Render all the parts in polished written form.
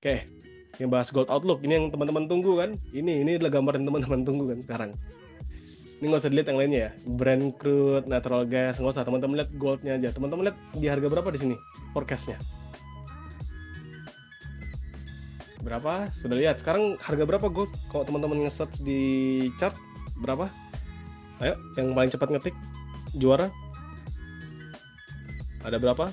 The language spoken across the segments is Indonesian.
Oke, yang bahas gold outlook ini yang teman-teman tunggu kan? Ini adalah gambar yang teman-teman tunggu kan sekarang. Ini nggak usah dilihat yang lainnya ya. Brent crude, natural gas, nggak usah. Teman-teman lihat goldnya aja. Teman-teman lihat di harga berapa di sini forecastnya. Berapa? Sudah lihat. Sekarang harga berapa gold? Kalau teman-teman nge-search di chart berapa? Ayo, yang paling cepat ngetik juara. Ada berapa?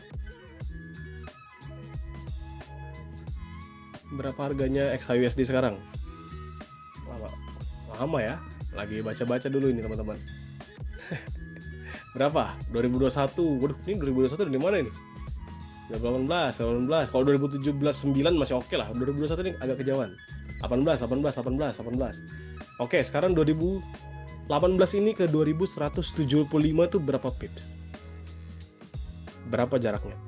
Berapa harganya XHUSD sekarang? Lama ya. Lagi baca-baca dulu ini teman-teman. Berapa? 2021. Waduh, ini 2021 dari mana ini? 2018. Kalau 2017 9 masih oke lah. 2021 ini agak kejauhan. 18. Oke, sekarang 2018 ini ke 2175 itu berapa pips? Berapa jaraknya?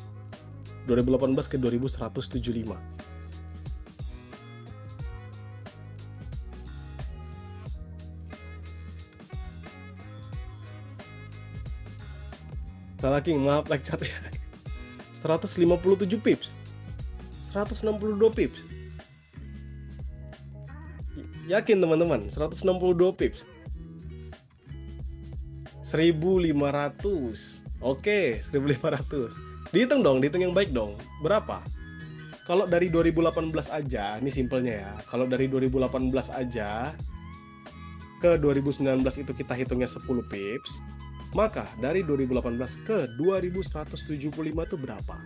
2018 ke 2175. Salah King, maaf like chat ya. 157 pips. 162 pips. Yakin teman-teman, 162 pips. 1.500. Oke, 1.500. Dihitung dong, dihitung yang baik dong. Berapa? Kalau dari 2018 aja, ini simpelnya ya. Kalau dari 2018 aja ke 2019 itu kita hitungnya 10 pips. Maka dari 2018 ke 2175 itu berapa?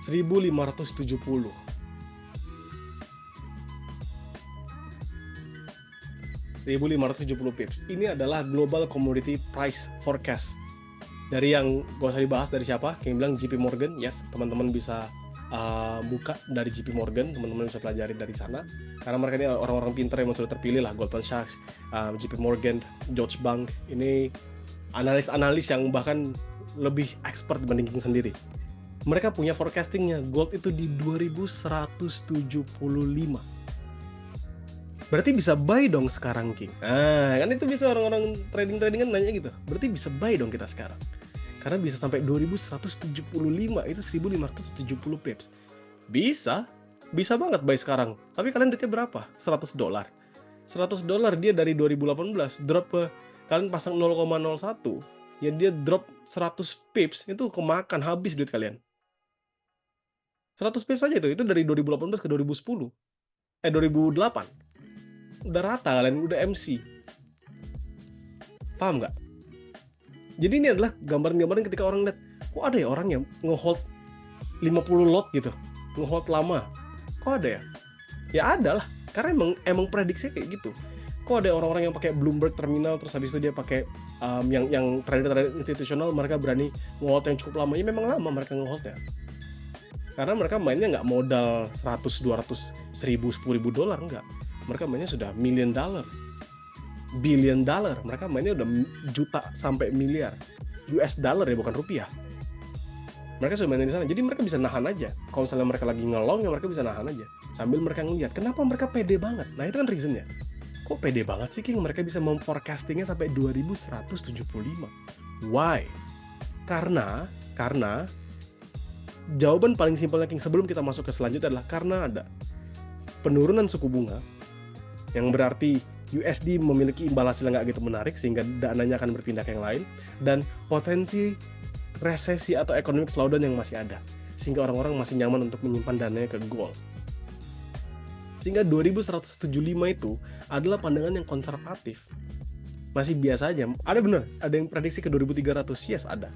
1.570. pips. Ini adalah global commodity price forecast. Dari yang gak usah dibahas dari siapa, yang bilang JP Morgan, yes, teman-teman bisa buka dari JP Morgan, teman-teman bisa pelajari dari sana. Karena mereka ini orang-orang pintar yang sudah terpilih lah, Goldman Sachs, JP Morgan, Deutsche Bank. Ini analis-analis yang bahkan lebih expert dibanding King sendiri. Mereka punya forecastingnya, gold itu di 2175. Berarti bisa buy dong sekarang King. Nah, kan itu bisa orang-orang trading-trading kan nanya gitu. Berarti bisa buy dong kita sekarang. Karena bisa sampai 2175, itu 1570 pips. Bisa banget buy sekarang. Tapi kalian duitnya berapa? $100. $100 dia dari 2018 drop ke, kalian pasang 0,01, ya dia drop 100 pips, itu kemakan habis duit kalian. 100 pips aja itu dari 2018 ke 2010. 2008. Udah rata kalian, udah MC. Paham nggak? Jadi ini adalah gambaran-gambaran ketika orang lihat, kok ada ya orang yang nge-hold 50 lot gitu, nge-hold lama. Kok ada ya? Ya ada lah, karena emang prediksinya kayak gitu. Kok ada orang-orang yang pakai Bloomberg Terminal, terus habis itu dia pakai yang trader-trader institusional, mereka berani nge-hold yang cukup lama. Ya memang lama mereka nge-hold ya. Karena mereka mainnya nggak modal 100, 200, 1000, 10.000 dolar, enggak. Mereka mainnya sudah $1 million. Billion dollar, mereka mainnya udah juta sampai miliar US dollar ya, bukan rupiah. Mereka sudah main di sana, jadi mereka bisa nahan aja. Kalau misalnya mereka lagi ngelong, ya mereka bisa nahan aja sambil mereka ngeliat. Kenapa mereka pede banget? Nah itu kan reasonnya. Kok pede banget sih King? Mereka bisa memforecastingnya sampai 2175. Why? Karena jawaban paling simpelnya King sebelum kita masuk ke selanjutnya adalah karena ada penurunan suku bunga, yang berarti USD memiliki imbal hasil yang nggak gitu menarik sehingga dananya akan berpindah ke yang lain, dan potensi resesi atau economic slowdown yang masih ada sehingga orang-orang masih nyaman untuk menyimpan dananya ke gold. Sehingga 2175 itu adalah pandangan yang konservatif. Masih biasa aja. Ada bener, ada yang prediksi ke 2300, yes ada.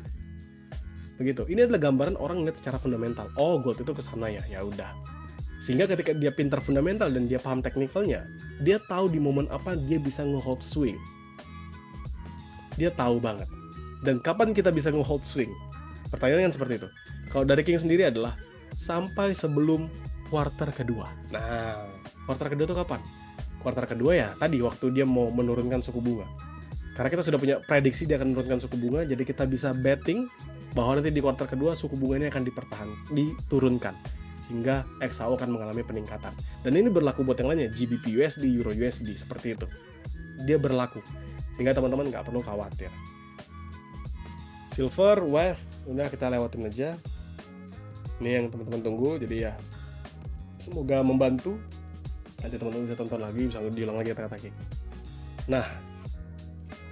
Begitu. Ini adalah gambaran orang lihat secara fundamental. Oh, gold itu ke sana ya. Ya udah. Sehingga ketika dia pintar fundamental dan dia paham teknikalnya, dia tahu di momen apa dia bisa nge-hold swing. Dia tahu banget. Dan kapan kita bisa nge-hold swing? Pertanyaannya kan seperti itu. Kalau dari King sendiri adalah sampai sebelum kuartal kedua. Nah, kuartal kedua itu kapan? Kuartal kedua ya tadi waktu dia mau menurunkan suku bunga. Karena kita sudah punya prediksi dia akan menurunkan suku bunga, jadi kita bisa betting bahwa nanti di kuartal kedua suku bunga ini akan diturunkan. Sehingga XAU akan mengalami peningkatan. Dan ini berlaku buat yang lainnya, GBP USD, Euro USD, seperti itu. Dia berlaku. Sehingga teman-teman nggak perlu khawatir. Silver, udah kita lewatin aja. Ini yang teman-teman tunggu, jadi ya semoga membantu. Nanti teman-teman bisa tonton lagi, bisa diulang lagi kata-kata King. Nah,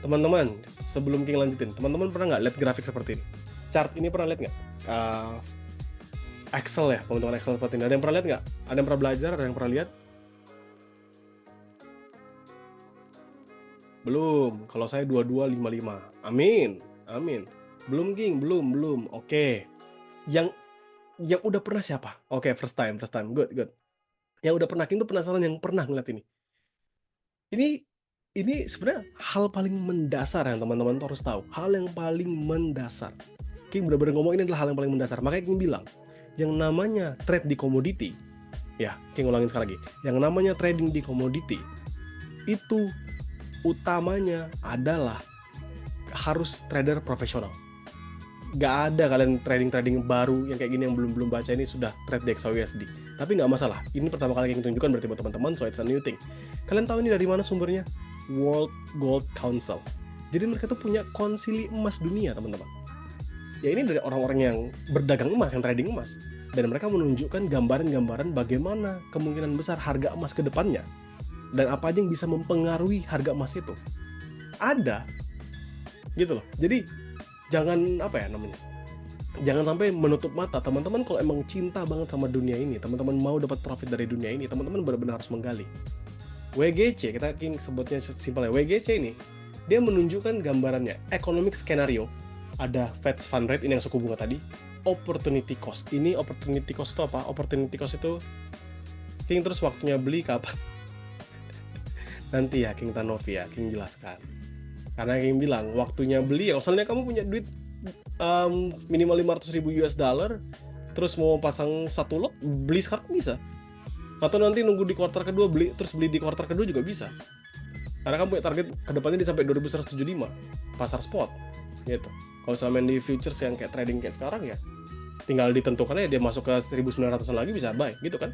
teman-teman, sebelum King lanjutin, teman-teman pernah nggak lihat grafik seperti ini? Chart ini pernah lihat nggak? Excel ya, teman-teman, Excel seperti ini. Ada yang pernah lihat nggak? Ada yang pernah belajar? Ada yang pernah lihat? Belum. Kalau saya 2255. Amin. Amin. Belum, King. Belum. Oke. Yang udah pernah siapa? Oke, first time. Good. Yang udah pernah, King tuh penasaran yang pernah ngeliat ini. Ini sebenarnya hal paling mendasar yang teman-teman harus tahu. Hal yang paling mendasar. King benar-benar ngomong ini adalah hal yang paling mendasar. Makanya King bilang, yang namanya trade di komoditi, ya, King ulangin sekali lagi. Yang namanya trading di komoditi, itu utamanya adalah harus trader profesional. Gak ada kalian trading baru yang kayak gini yang belum baca ini sudah trade di XAUSD. Tapi nggak masalah. Ini pertama kali yang tunjukkan berarti buat teman-teman, so it's a new thing. Kalian tahu ini dari mana sumbernya? World Gold Council. Jadi mereka tuh punya konsili emas dunia, teman-teman. Ya ini dari orang-orang yang berdagang emas, yang trading emas. Dan mereka menunjukkan gambaran-gambaran bagaimana kemungkinan besar harga emas ke depannya. Dan apa aja yang bisa mempengaruhi harga emas itu. Ada. Gitu loh. Jadi jangan jangan sampai menutup mata. Teman-teman kalau emang cinta banget sama dunia ini, teman-teman mau dapat profit dari dunia ini, teman-teman benar-benar harus menggali. WGC, kita sebutnya simpelnya WGC ini, dia menunjukkan gambarannya economic scenario. Ada Fed fund rate, ini yang suku bunga tadi. Opportunity cost. Ini opportunity cost itu apa? Opportunity cost itu King terus waktunya beli kapan? Nanti ya King Tanovi ya, King jelaskan. Karena King bilang waktunya beli ya, misalnya kamu punya duit minimal 500.000 US dollar, terus mau pasang satu lot, beli sekarang bisa. Atau nanti nunggu di kuartal kedua terus beli di kuartal kedua juga bisa. Karena kamu punya target kedepannya di sampai 2175 pasar spot, gitu. Kalau selama di futures yang kayak trading kayak sekarang ya, tinggal ditentukan aja dia masuk ke 1900-an lagi bisa buy, gitu kan?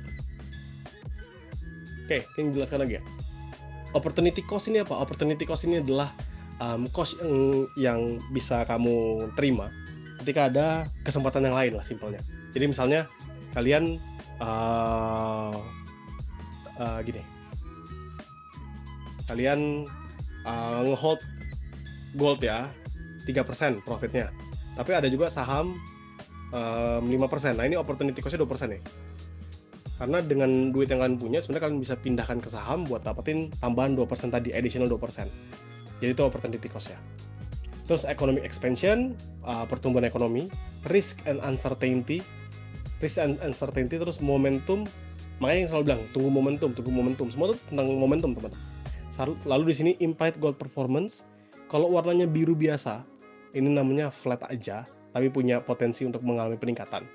Oke, King jelaskan lagi ya. Opportunity cost ini apa? Opportunity cost ini adalah cost yang bisa kamu terima ketika ada kesempatan yang lain lah simpelnya. Jadi misalnya kalian gini, kalian ngehold gold ya 3% profitnya, tapi ada juga saham 5%. Nah ini opportunity cost-nya 2% ya. Karena dengan duit yang kalian punya sebenarnya kalian bisa pindahkan ke saham buat dapetin tambahan 2% tadi, additional 2%. Jadi itu opportunity cost ya. Terus economic expansion, pertumbuhan ekonomi, risk and uncertainty, terus momentum. Makanya yang selalu bilang tunggu momentum. Semua itu tentang momentum, teman-teman. Lalu di sini implied gold performance. Kalau warnanya biru biasa, ini namanya flat aja, tapi punya potensi untuk mengalami peningkatan.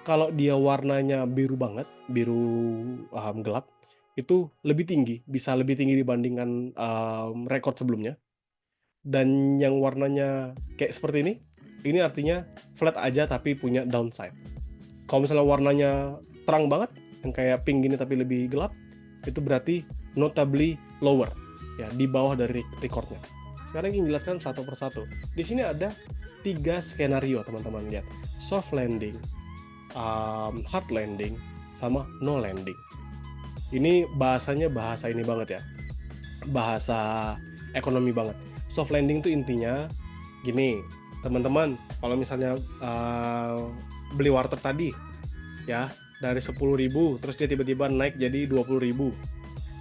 Kalau dia warnanya biru banget, biru gelap, itu lebih tinggi, bisa lebih tinggi dibandingkan rekor sebelumnya. Dan yang warnanya kayak seperti ini artinya flat aja tapi punya downside. Kalau misalnya warnanya terang banget, yang kayak pink gini tapi lebih gelap, itu berarti notably lower, ya di bawah dari recordnya. Sekarang ingin jelaskan satu persatu. Di sini ada 3 skenario, teman-teman lihat: soft landing, hard landing, sama no landing. Ini bahasanya bahasa ini banget ya, bahasa ekonomi banget. Soft landing itu intinya gini, teman-teman, kalau misalnya beli warteg tadi ya dari 10.000 terus dia tiba-tiba naik jadi 20.000.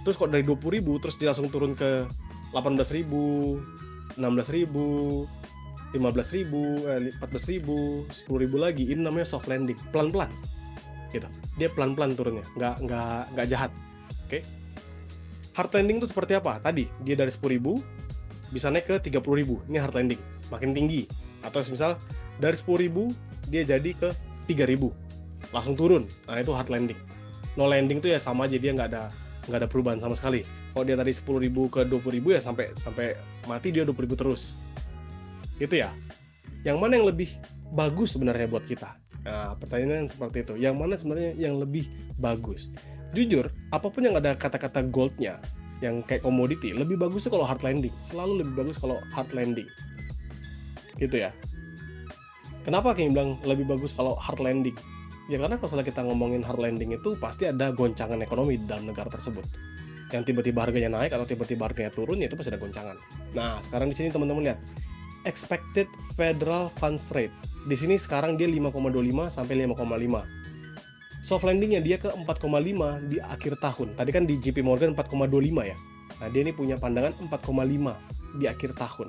Terus kok dari 20.000 terus dia langsung turun ke 18.000, 16.000, 15.000, 14.000, 10.000 lagi. Ini namanya soft landing, pelan-pelan gitu. Dia pelan-pelan turunnya, nggak jahat. Oke. Hard landing itu seperti apa? Tadi dia dari 10.000 bisa naik ke 30.000. Ini hard landing, makin tinggi. Atau misal dari 10.000 dia jadi ke 3.000, langsung turun. Nah itu hard landing. No landing itu ya sama aja, dia nggak ada perubahan sama sekali. Kalau dia tadi 10.000 ke 20.000 ya sampai mati dia 20.000 terus. Gitu ya. Yang mana yang lebih bagus sebenarnya buat kita? Nah, pertanyaan seperti itu. Yang mana sebenarnya yang lebih bagus? Jujur, apapun yang ada kata-kata goldnya, yang kayak komoditi, lebih bagus kalau hard landing. Selalu lebih bagus kalau hard landing. Gitu ya. Kenapa King bilang lebih bagus kalau hard landing? Ya karena kalau misalnya kita ngomongin hard landing itu pasti ada goncangan ekonomi di dalam negara tersebut. Yang tiba-tiba harganya naik atau tiba-tiba harganya turun, ya itu pasti ada goncangan. Nah, sekarang di sini teman-teman lihat expected Federal Funds Rate. Di sini sekarang dia 5,25 sampai 5,5. Soft landingnya dia ke 4,5 di akhir tahun. Tadi kan di JP Morgan 4,25 ya. Nah, dia ini punya pandangan 4,5 di akhir tahun.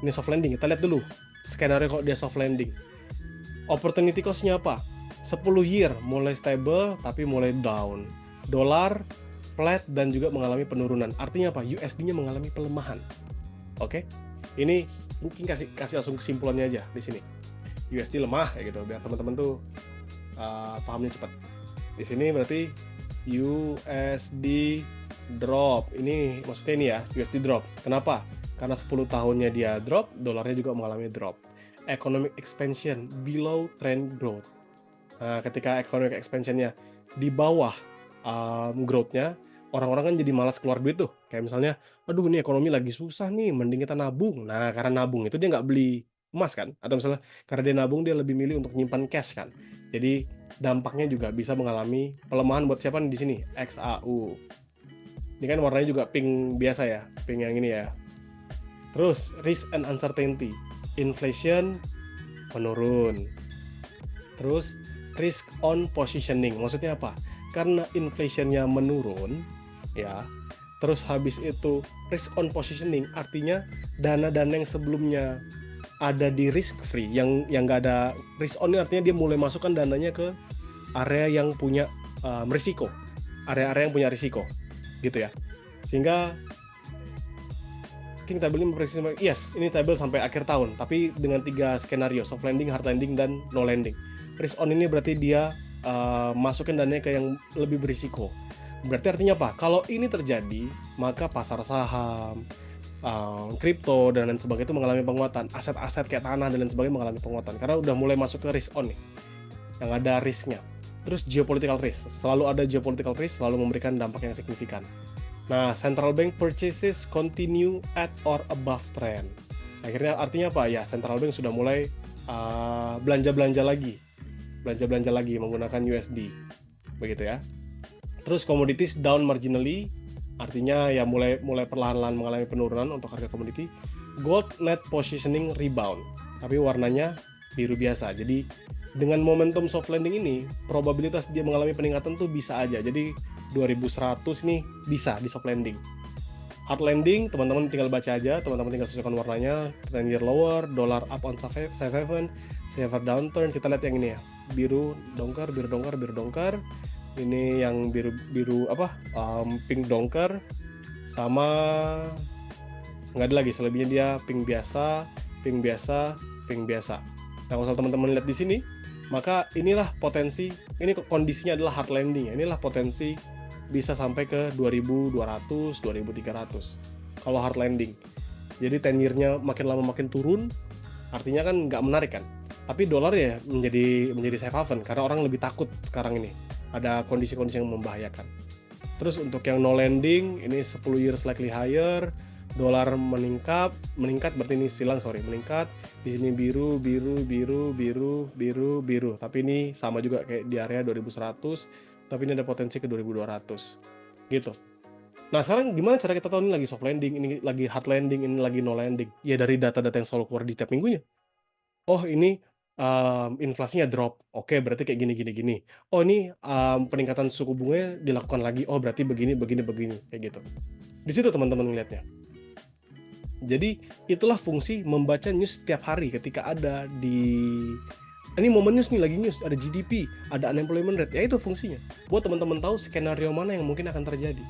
Ini soft landing. Kita lihat dulu skenario kalau dia soft landing. Opportunity cost-nya apa? 10 year mulai stable tapi mulai down. Dolar flat dan juga mengalami penurunan. Artinya apa? USD-nya mengalami pelemahan. Oke? Ini mungkin kasih langsung kesimpulannya aja di sini. USD lemah kayak gitu biar teman-teman tuh pahamnya cepat. Di sini berarti USD drop. Ini maksudnya ini ya, USD drop. Kenapa? Karena 10 tahunnya dia drop, dolarnya juga mengalami drop. Economic expansion below trend growth. Nah, ketika economic expansion-nya di bawah growth-nya, orang-orang kan jadi malas keluar duit tuh. Kayak misalnya, aduh ini ekonomi lagi susah nih, mending kita nabung. Nah, karena nabung itu dia nggak beli emas kan? Atau misalnya karena dia nabung, dia lebih milih untuk nyimpan cash kan? Jadi dampaknya juga bisa mengalami pelemahan buat siapa nih di sini? XAU. Ini kan warnanya juga pink biasa ya, pink yang ini ya. Terus risk and uncertainty. Inflation menurun. Terus risk on positioning. Maksudnya apa? Karena inflation-nya menurun, ya. Terus habis itu risk on positioning, artinya dana-dana yang sebelumnya ada di risk free, yang nggak ada risk on, artinya dia mulai masukkan dananya ke area yang punya risiko, area-area yang punya risiko, gitu ya. Sehingga kita beli memprediksi, yes, ini table sampai akhir tahun, tapi dengan 3 skenario, soft landing, hard landing, dan no landing. Risk on ini berarti dia masukin dananya ke yang lebih berisiko. Berarti artinya apa? Kalau ini terjadi, maka pasar saham, kripto, dan lain sebagainya itu mengalami penguatan. Aset-aset kayak tanah dan lain sebagainya mengalami penguatan. Karena udah mulai masuk ke risk on nih, yang ada risknya. Terus geopolitical risk. Selalu ada geopolitical risk, selalu memberikan dampak yang signifikan. Nah, central bank purchases continue at or above trend. Akhirnya artinya apa? Ya, central bank sudah mulai belanja-belanja lagi menggunakan USD. Begitu ya. Terus commodities down marginally, artinya ya mulai perlahan-lahan mengalami penurunan untuk harga komoditi. Gold net positioning rebound, tapi warnanya biru biasa. Jadi dengan momentum soft landing ini, probabilitas dia mengalami peningkatan tuh bisa aja. Jadi 2100 nih bisa di soft landing. Hard landing, teman-teman tinggal baca aja, teman-teman tinggal sesuaikan warnanya. 10 year lower, dollar up on safe haven, safer downturn. Kita lihat yang ini ya, biru dongkar. Ini yang biru pink dongkar, sama nggak ada lagi, selebihnya dia pink biasa. Nah, kalau teman-teman lihat di sini, maka inilah potensi, ini kondisinya adalah hard landing ya. Inilah potensi bisa sampai ke 2200, 2300 kalau hard landing. Jadi 10 year-nya makin lama makin turun, artinya kan nggak menarik kan. Tapi dolar ya menjadi safe haven karena orang lebih takut sekarang ini. Ada kondisi-kondisi yang membahayakan. Terus untuk yang no landing, ini 10 year slightly higher, dolar meningkat berarti ini silang, meningkat. Di sini biru. Tapi ini sama juga kayak di area 2100, tapi ini ada potensi ke 2200. Gitu. Nah, sekarang gimana cara kita tahu ini lagi soft landing, ini lagi hard landing, ini lagi no landing? Ya dari data-data yang selalu keluar di tiap minggunya. Oh, ini inflasinya drop. Oke, berarti kayak gini. Oh, ini peningkatan suku bunganya dilakukan lagi. Oh, berarti begini kayak gitu. Di situ teman-teman ngeliatnya. Jadi itulah fungsi membaca news setiap hari ketika ada di ini momen news nih, lagi news, ada GDP, ada unemployment rate, ya itu fungsinya buat teman-teman tahu skenario mana yang mungkin akan terjadi.